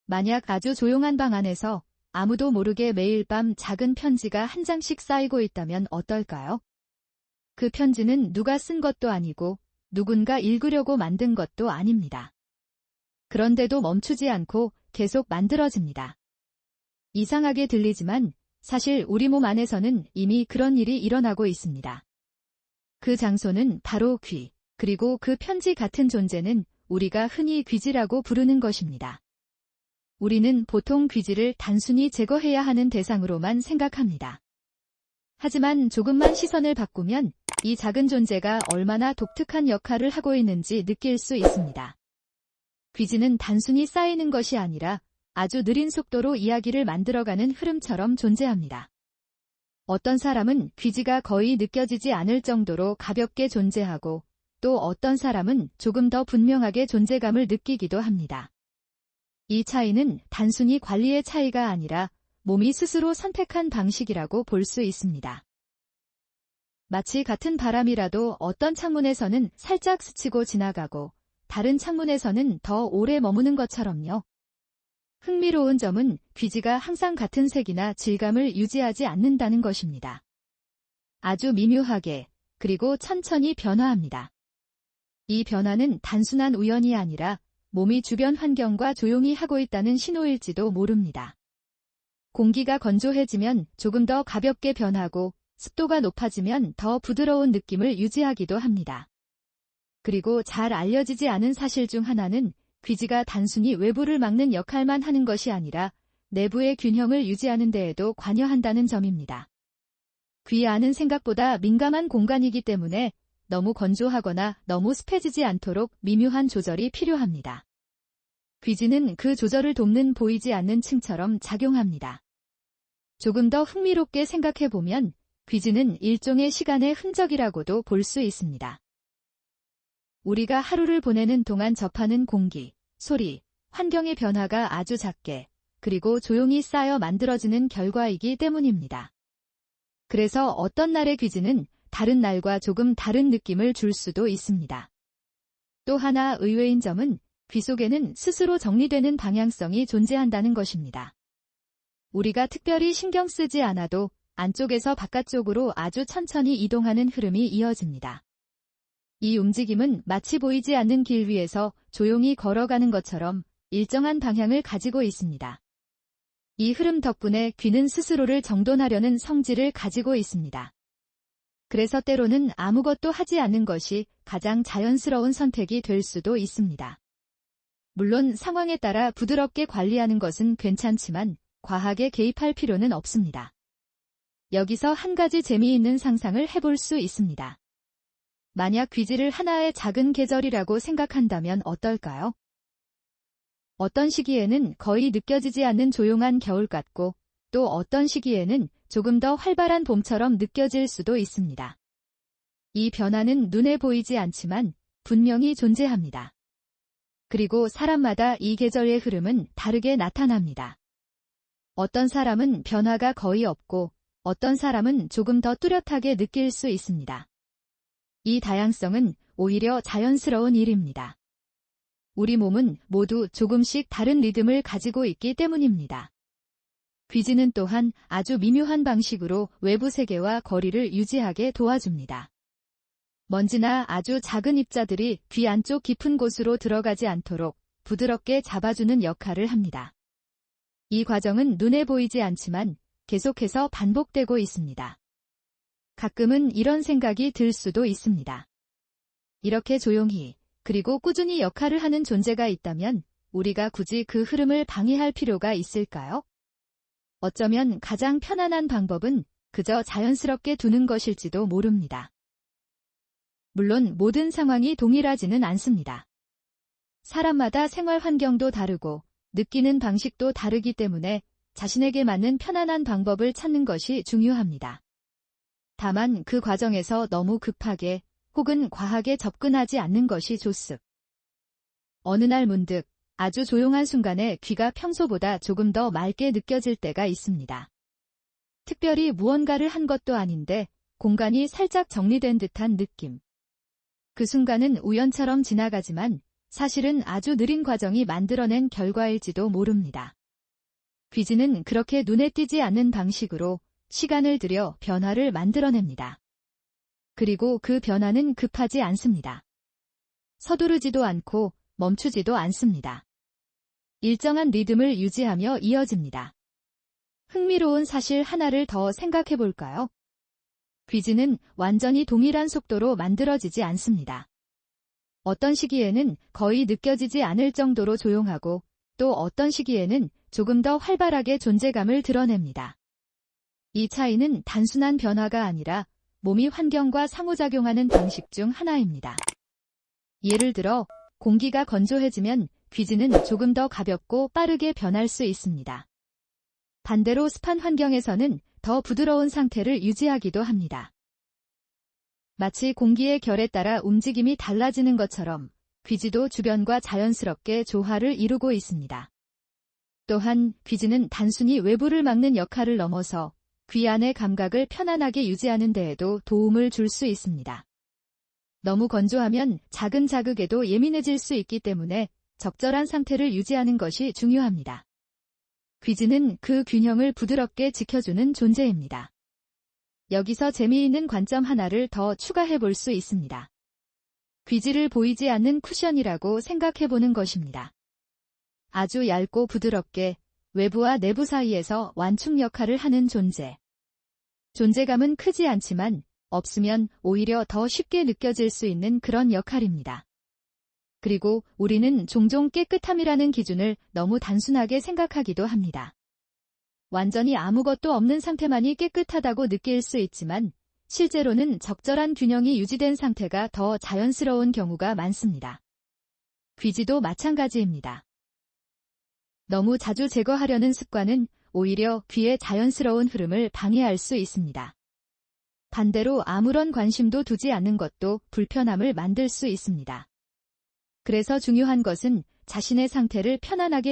만약 아주 조용한 방 안에서 아무도 모르게 매일 밤 작은 편지가 한 장씩 쌓이고 있다면 어떨까요? 그 편지는 누가 쓴 것도 아니고 누군가 읽으려고 만든 것도 아닙니다. 그런데도 멈추지 않고 계속 만들어집니다. 이상하게 들리지만 사실 우리 몸 안에서는 이미 그런 일이 일어나고 있습니다. 그 장소는 바로 귀, 그리고 그 편지 같은 존재는 우리가 흔히 귀지라고 부르는 것입니다. 우리는 보통 귀지를 단순히 제거해야 하는 대상으로만 생각합니다. 하지만 조금만 시선을 바꾸면 이 작은 존재가 얼마나 독특한 역할을 하고 있는지 느낄 수 있습니다. 귀지는 단순히 쌓이는 것이 아니라 아주 느린 속도로 이야기를 만들어가는 흐름처럼 존재합니다. 어떤 사람은 귀지가 거의 느껴지지 않을 정도로 가볍게 존재하고 또 어떤 사람은 조금 더 분명하게 존재감을 느끼기도 합니다. 이 차이는 단순히 관리의 차이가 아니라 몸이 스스로 선택한 방식이라고 볼 수 있습니다. 마치 같은 바람이라도 어떤 창문에서는 살짝 스치고 지나가고 다른 창문에서는 더 오래 머무는 것처럼요. 흥미로운 점은 귀지가 항상 같은 색이나 질감을 유지하지 않는다는 것입니다. 아주 미묘하게 그리고 천천히 변화합니다. 이 변화는 단순한 우연이 아니라 몸이 주변 환경과 조용히 하고 있다는 신호일지도 모릅니다. 공기가 건조해지면 조금 더 가볍게 변하고 습도가 높아지면 더 부드러운 느낌을 유지하기도 합니다. 그리고 잘 알려지지 않은 사실 중 하나는 귀지가 단순히 외부를 막는 역할만 하는 것이 아니라 내부의 균형을 유지하는 데에도 관여한다는 점입니다. 귀 안은 생각보다 민감한 공간이기 때문에 너무 건조하거나 너무 습해지지 않도록 미묘한 조절이 필요합니다. 귀지는 그 조절을 돕는 보이지 않는 층처럼 작용합니다. 조금 더 흥미롭게 생각해보면 귀지는 일종의 시간의 흔적이라고도 볼 수 있습니다. 우리가 하루를 보내는 동안 접하는 공기, 소리, 환경의 변화가 아주 작게 그리고 조용히 쌓여 만들어지는 결과이기 때문입니다. 그래서 어떤 날의 귀지는 다른 날과 조금 다른 느낌을 줄 수도 있습니다. 또 하나 의외인 점은 귀 속에는 스스로 정리되는 방향성이 존재한다는 것입니다. 우리가 특별히 신경 쓰지 않아도 안쪽에서 바깥쪽으로 아주 천천히 이동하는 흐름이 이어집니다. 이 움직임은 마치 보이지 않는 길 위에서 조용히 걸어가는 것처럼 일정한 방향을 가지고 있습니다. 이 흐름 덕분에 귀는 스스로를 정돈하려는 성질을 가지고 있습니다. 그래서 때로는 아무것도 하지 않는 것이 가장 자연스러운 선택이 될 수도 있습니다. 물론 상황에 따라 부드럽게 관리하는 것은 괜찮지만 과하게 개입할 필요는 없습니다. 여기서 한 가지 재미있는 상상을 해볼 수 있습니다. 만약 귀지를 하나의 작은 계절이라고 생각한다면 어떨까요? 어떤 시기에는 거의 느껴지지 않는 조용한 겨울 같고 또 어떤 시기에는 조금 더 활발한 봄처럼 느껴질 수도 있습니다. 이 변화는 눈에 보이지 않지만 분명히 존재합니다. 그리고 사람마다 이 계절의 흐름은 다르게 나타납니다. 어떤 사람은 변화가 거의 없고 어떤 사람은 조금 더 뚜렷하게 느낄 수 있습니다. 이 다양성은 오히려 자연스러운 일입니다. 우리 몸은 모두 조금씩 다른 리듬을 가지고 있기 때문입니다. 귀지는 또한 아주 미묘한 방식으로 외부 세계와 거리를 유지하게 도와줍니다. 먼지나 아주 작은 입자들이 귀 안쪽 깊은 곳으로 들어가지 않도록 부드럽게 잡아주는 역할을 합니다. 이 과정은 눈에 보이지 않지만 계속해서 반복되고 있습니다. 가끔은 이런 생각이 들 수도 있습니다. 이렇게 조용히 그리고 꾸준히 역할을 하는 존재가 있다면 우리가 굳이 그 흐름을 방해할 필요가 있을까요? 어쩌면 가장 편안한 방법은 그저 자연스럽게 두는 것일지도 모릅니다. 물론 모든 상황이 동일하지는 않습니다. 사람마다 생활 환경도 다르고 느끼는 방식도 다르기 때문에 자신에게 맞는 편안한 방법을 찾는 것이 중요합니다. 다만 그 과정에서 너무 급하게 혹은 과하게 접근하지 않는 것이 좋습니다. 어느 날 문득 아주 조용한 순간에 귀가 평소보다 조금 더 맑게 느껴질 때가 있습니다. 특별히 무언가를 한 것도 아닌데 공간이 살짝 정리된 듯한 느낌. 그 순간은 우연처럼 지나가지만 사실은 아주 느린 과정이 만들어낸 결과일지도 모릅니다. 귀지는 그렇게 눈에 띄지 않는 방식으로 시간을 들여 변화를 만들어냅니다. 그리고 그 변화는 급하지 않습니다. 서두르지도 않고 멈추지도 않습니다. 일정한 리듬을 유지하며 이어집니다. 흥미로운 사실 하나를 더 생각해 볼까요? 귀지는 완전히 동일한 속도로 만들어지지 않습니다. 어떤 시기에는 거의 느껴지지 않을 정도로 조용하고 또 어떤 시기에는 조금 더 활발하게 존재감을 드러냅니다. 이 차이는 단순한 변화가 아니라 몸이 환경과 상호작용하는 방식 중 하나입니다. 예를 들어 공기가 건조해지면 귀지는 조금 더 가볍고 빠르게 변할 수 있습니다. 반대로 습한 환경에서는 더 부드러운 상태를 유지하기도 합니다. 마치 공기의 결에 따라 움직임이 달라지는 것처럼 귀지도 주변과 자연스럽게 조화를 이루고 있습니다. 또한 귀지는 단순히 외부를 막는 역할을 넘어서 귀 안의 감각을 편안하게 유지하는 데에도 도움을 줄 수 있습니다. 너무 건조하면 작은 자극에도 예민해질 수 있기 때문에 적절한 상태를 유지하는 것이 중요합니다. 귀지는 그 균형을 부드럽게 지켜주는 존재입니다. 여기서 재미있는 관점 하나를 더 추가해 볼 수 있습니다. 귀지를 보이지 않는 쿠션이라고 생각해 보는 것입니다. 아주 얇고 부드럽게 외부와 내부 사이에서 완충 역할을 하는 존재. 존재감은 크지 않지만 없으면 오히려 더 쉽게 느껴질 수 있는 그런 역할입니다. 그리고 우리는 종종 깨끗함이라는 기준을 너무 단순하게 생각하기도 합니다. 완전히 아무것도 없는 상태만이 깨끗하다고 느낄 수 있지만 실제로는 적절한 균형이 유지된 상태가 더 자연스러운 경우가 많습니다. 귀지도 마찬가지입니다. 너무 자주 제거하려는 습관은 오히려 귀의 자연스러운 흐름을 방해할 수 있습니다. 반대로 아무런 관심도 두지 않는 것도 불편함을 만들 수 있습니다. 그래서 중요한 것은 자신의 상태를 편안하게